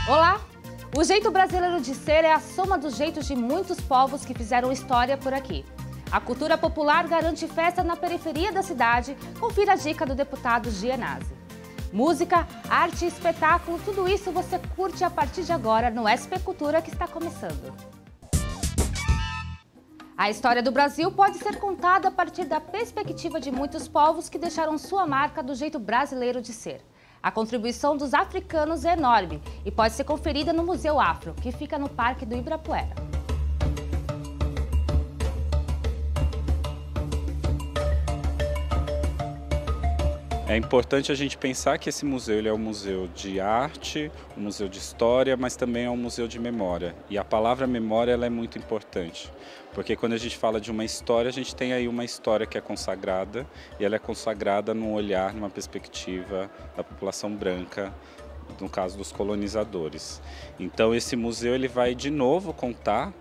Olá! O jeito brasileiro de ser é a soma dos jeitos de muitos povos que fizeram história por aqui. A cultura popular garante festa na periferia da cidade. Confira a dica do deputado Gianazzi. Música, arte e espetáculo, tudo isso você curte a partir de agora no SP Cultura, que está começando. A história do Brasil pode ser contada a partir da perspectiva de muitos povos que deixaram sua marca do jeito brasileiro de ser. A contribuição dos africanos é enorme e pode ser conferida no Museu Afro, que fica no Parque do Ibirapuera. É importante a gente pensar que esse museu ele é um museu de arte, um museu de história, mas também é um museu de memória. E a palavra memória ela é muito importante, porque quando a gente fala de uma história, a gente tem aí uma história que é consagrada, e ela é consagrada num olhar, numa perspectiva da população branca, no caso dos colonizadores. Então esse museu ele vai de novo contar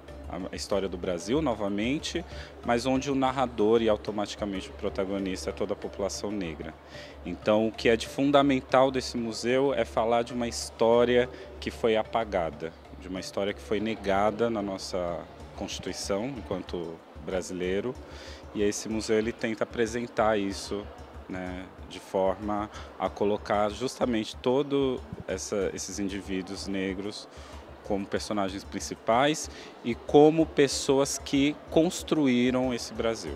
a história do Brasil novamente, mas onde o narrador e automaticamente o protagonista é toda a população negra. Então o que é de fundamental desse museu é falar de uma história que foi apagada, de uma história que foi negada na nossa Constituição enquanto brasileiro, e esse museu ele tenta apresentar isso, né, de forma a colocar justamente todos esses indivíduos negros como personagens principais e como pessoas que construíram esse Brasil.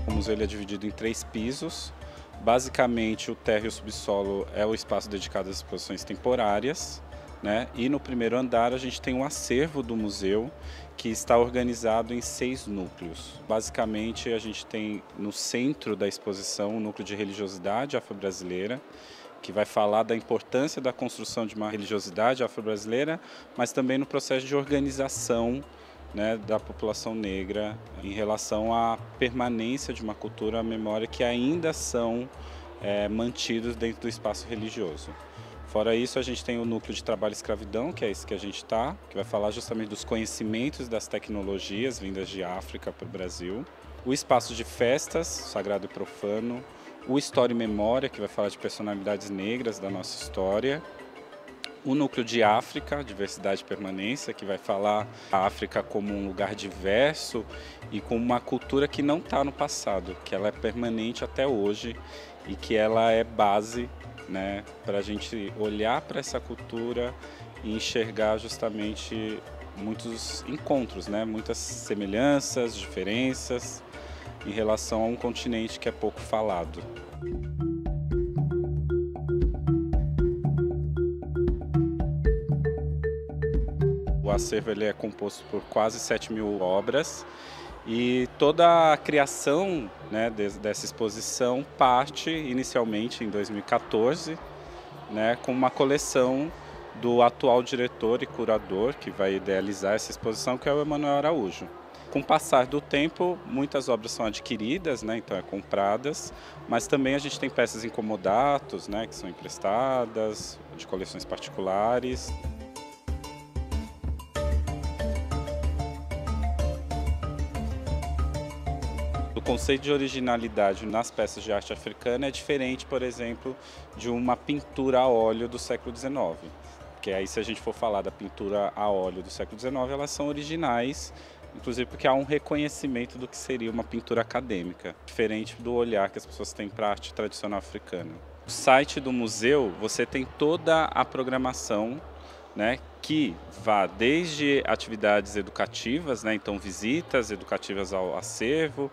O museu ele é dividido em 3 pisos. Basicamente, o térreo e o subsolo é o espaço dedicado às exposições temporárias, né? E no primeiro andar a gente tem um acervo do museu que está organizado em 6 núcleos. Basicamente a gente tem no centro da exposição o núcleo de religiosidade afro-brasileira, que vai falar da importância da construção de uma religiosidade afro-brasileira, mas também no processo de organização, né, da população negra em relação à permanência de uma cultura, à memória que ainda são mantidos dentro do espaço religioso. Fora isso, a gente tem o núcleo de trabalho e escravidão, que é esse que a gente está, que vai falar justamente dos conhecimentos das tecnologias vindas de África para o Brasil. O espaço de festas, sagrado e profano. O História e Memória, que vai falar de personalidades negras da nossa história. O núcleo de África, Diversidade e Permanência, que vai falar a África como um lugar diverso e com uma cultura que não está no passado, que ela é permanente até hoje e que ela é base, né, para a gente olhar para essa cultura e enxergar justamente muitos encontros, né, muitas semelhanças, diferenças em relação a um continente que é pouco falado. O acervo ele é composto por quase 7.000 obras e toda a criação, né, dessa exposição parte inicialmente em 2014, né, com uma coleção do atual diretor e curador que vai idealizar essa exposição, que é o Emanuel Araújo. Com o passar do tempo, muitas obras são adquiridas, né, então compradas, mas também a gente tem peças em comodatos, né, que são emprestadas, de coleções particulares. O conceito de originalidade nas peças de arte africana é diferente, por exemplo, de uma pintura a óleo do século XIX. Porque aí, se a gente for falar da pintura a óleo do século XIX, elas são originais, inclusive porque há um reconhecimento do que seria uma pintura acadêmica, diferente do olhar que as pessoas têm para a arte tradicional africana. No site do museu, você tem toda a programação, né, que vá desde atividades educativas, né, então visitas educativas ao acervo,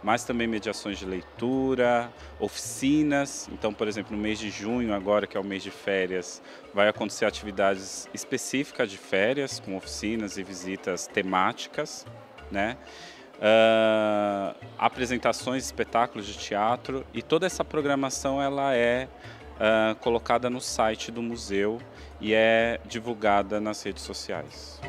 mas também mediações de leitura, oficinas. Então, por exemplo, no mês de junho, agora que é o mês de férias, vai acontecer atividades específicas de férias, com oficinas e visitas temáticas, né? Apresentações, espetáculos de teatro, e toda essa programação ela é colocada no site do museu e é divulgada nas redes sociais.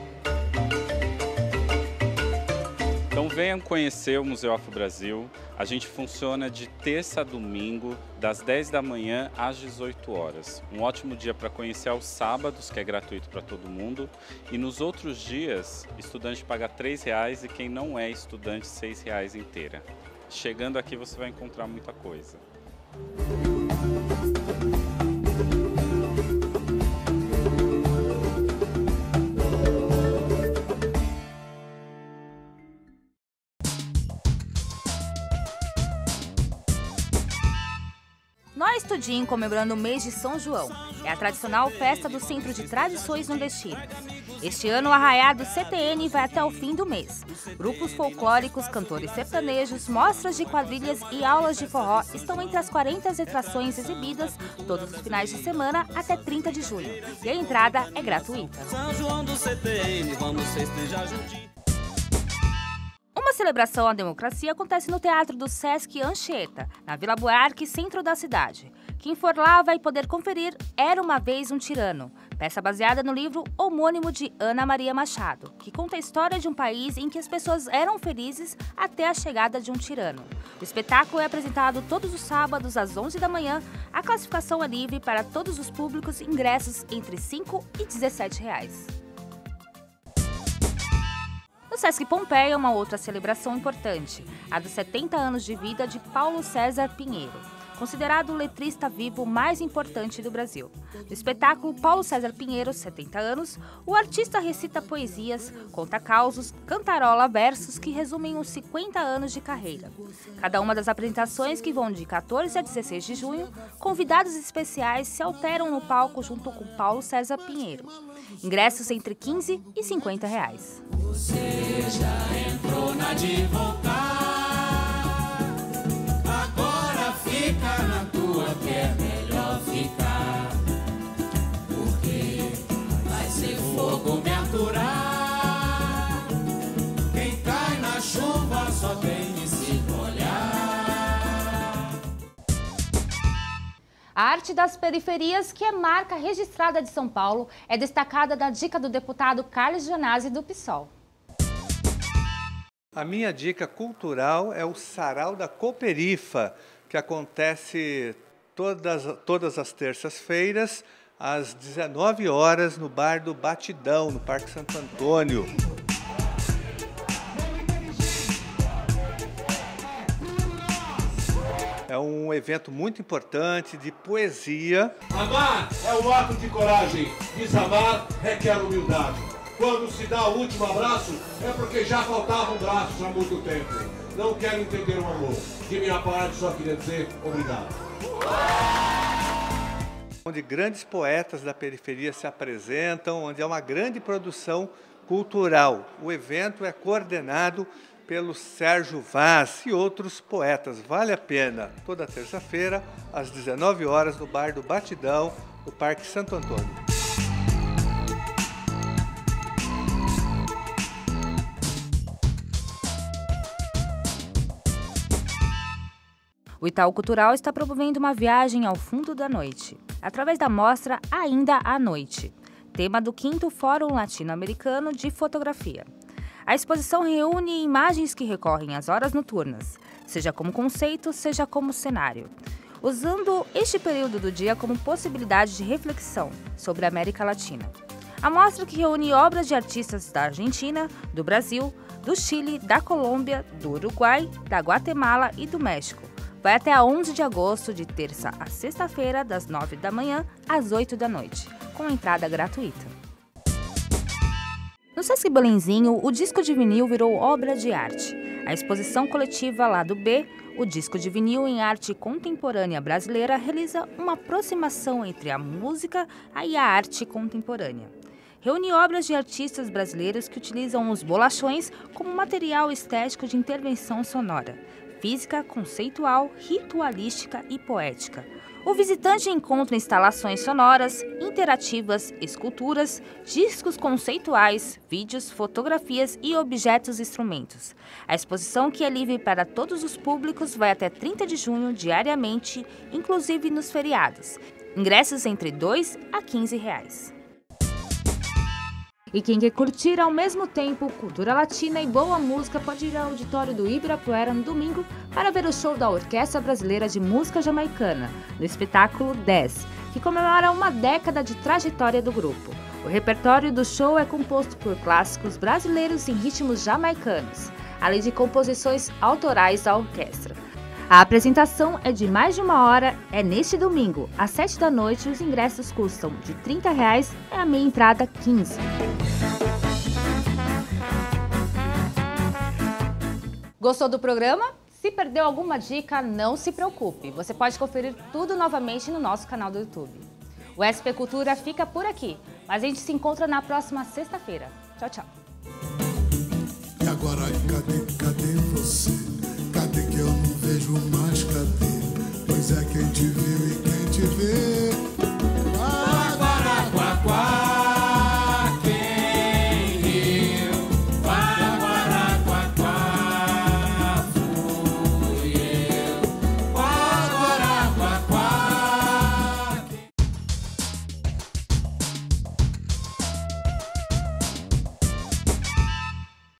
Então venham conhecer o Museu Afro Brasil. A gente funciona de terça a domingo, das 10 da manhã às 18 horas. Um ótimo dia para conhecer aos sábados, que é gratuito para todo mundo. E nos outros dias, estudante paga R$ 3 e quem não é estudante, R$ 6 inteira. chegando aqui você vai encontrar muita coisa. Nós Tudinho comemorando o mês de São João. É a tradicional festa do Centro de Tradições Nordestinas. Este ano, o arraiá do CTN vai até o fim do mês. Grupos folclóricos, cantores sertanejos, mostras de quadrilhas e aulas de forró estão entre as 40 atrações exibidas todos os finais de semana até 30 de junho. E a entrada é gratuita. São João do CTN, vamos festejar juntinho. Uma celebração à democracia acontece no Teatro do Sesc Anchieta, na Vila Buarque, centro da cidade. Quem for lá vai poder conferir Era Uma Vez um Tirano, peça baseada no livro homônimo de Ana Maria Machado, que conta a história de um país em que as pessoas eram felizes até a chegada de um tirano. O espetáculo é apresentado todos os sábados às 11 da manhã. A classificação é livre para todos os públicos, ingressos entre R$ 5 e R$ 17. No Sesc Pompeia, uma outra celebração importante, a dos 70 anos de vida de Paulo César Pinheiro, considerado o letrista vivo mais importante do Brasil. No espetáculo Paulo César Pinheiro, 70 anos, o artista recita poesias, conta causos, cantarola versos que resumem os 50 anos de carreira. Cada uma das apresentações, que vão de 14 a 16 de junho, convidados especiais se alteram no palco junto com Paulo César Pinheiro. Ingressos entre R$ 15 e R$ 50. Você já entrou na de voltar, agora fica na tua que é melhor ficar, porque vai ser fogo me aturar, quem cai na chuva só tem de se molhar. A arte das periferias, que é marca registrada de São Paulo, é destacada na dica do deputado Carlos Gianazzi, do PSOL. A minha dica cultural é o Sarau da Cooperifa, que acontece todas as terças-feiras, às 19 horas, no Bar do Batidão, no Parque Santo Antônio. É um evento muito importante de poesia. Amar é um ato de coragem, desamar requer humildade. Quando se dá o último abraço, é porque já faltavam braços há muito tempo. Não quero entender o amor. De minha parte, só queria dizer obrigado. Onde grandes poetas da periferia se apresentam, onde é uma grande produção cultural. O evento é coordenado pelo Sérgio Vaz e outros poetas. Vale a pena. Toda terça-feira, às 19 horas, no Bar do Batidão, no Parque Santo Antônio. O Itaú Cultural está promovendo uma viagem ao fundo da noite, através da mostra Ainda à Noite, tema do 5º Fórum Latino-Americano de Fotografia. A exposição reúne imagens que recorrem às horas noturnas, seja como conceito, seja como cenário, usando este período do dia como possibilidade de reflexão sobre a América Latina. A mostra, que reúne obras de artistas da Argentina, do Brasil, do Chile, da Colômbia, do Uruguai, da Guatemala e do México, vai até a 11 de agosto, de terça a sexta-feira, das 9 da manhã às 8 da noite, com entrada gratuita. No Sesc Belenzinho, o disco de vinil virou obra de arte. A exposição coletiva Lado B, o disco de vinil em arte contemporânea brasileira, realiza uma aproximação entre a música e a arte contemporânea. Reúne obras de artistas brasileiros que utilizam os bolachões como material estético de intervenção sonora, física, conceitual, ritualística e poética. O visitante encontra instalações sonoras, interativas, esculturas, discos conceituais, vídeos, fotografias e objetos e instrumentos. A exposição, que é livre para todos os públicos, vai até 30 de junho diariamente, inclusive nos feriados. Ingressos entre R$ 2 a R$ 15. E quem quer curtir ao mesmo tempo cultura latina e boa música pode ir ao auditório do Ibirapuera no domingo para ver o show da Orquestra Brasileira de Música Jamaicana, no espetáculo 10, que comemora uma década de trajetória do grupo. O repertório do show é composto por clássicos brasileiros em ritmos jamaicanos. além de composições autorais da orquestra. A apresentação é de mais de 1 hora, é neste domingo, às 7 da noite. Os ingressos custam de R$ 30 e a meia entrada R$ 15. Gostou do programa? Se perdeu alguma dica, não se preocupe. Você pode conferir tudo novamente no nosso canal do YouTube. O SP Cultura fica por aqui, mas a gente se encontra na próxima sexta-feira. Tchau, tchau. E agora, cadê você? Cadê que eu não vejo mais? Cadê? Pois é, quem te viu e quem te vê.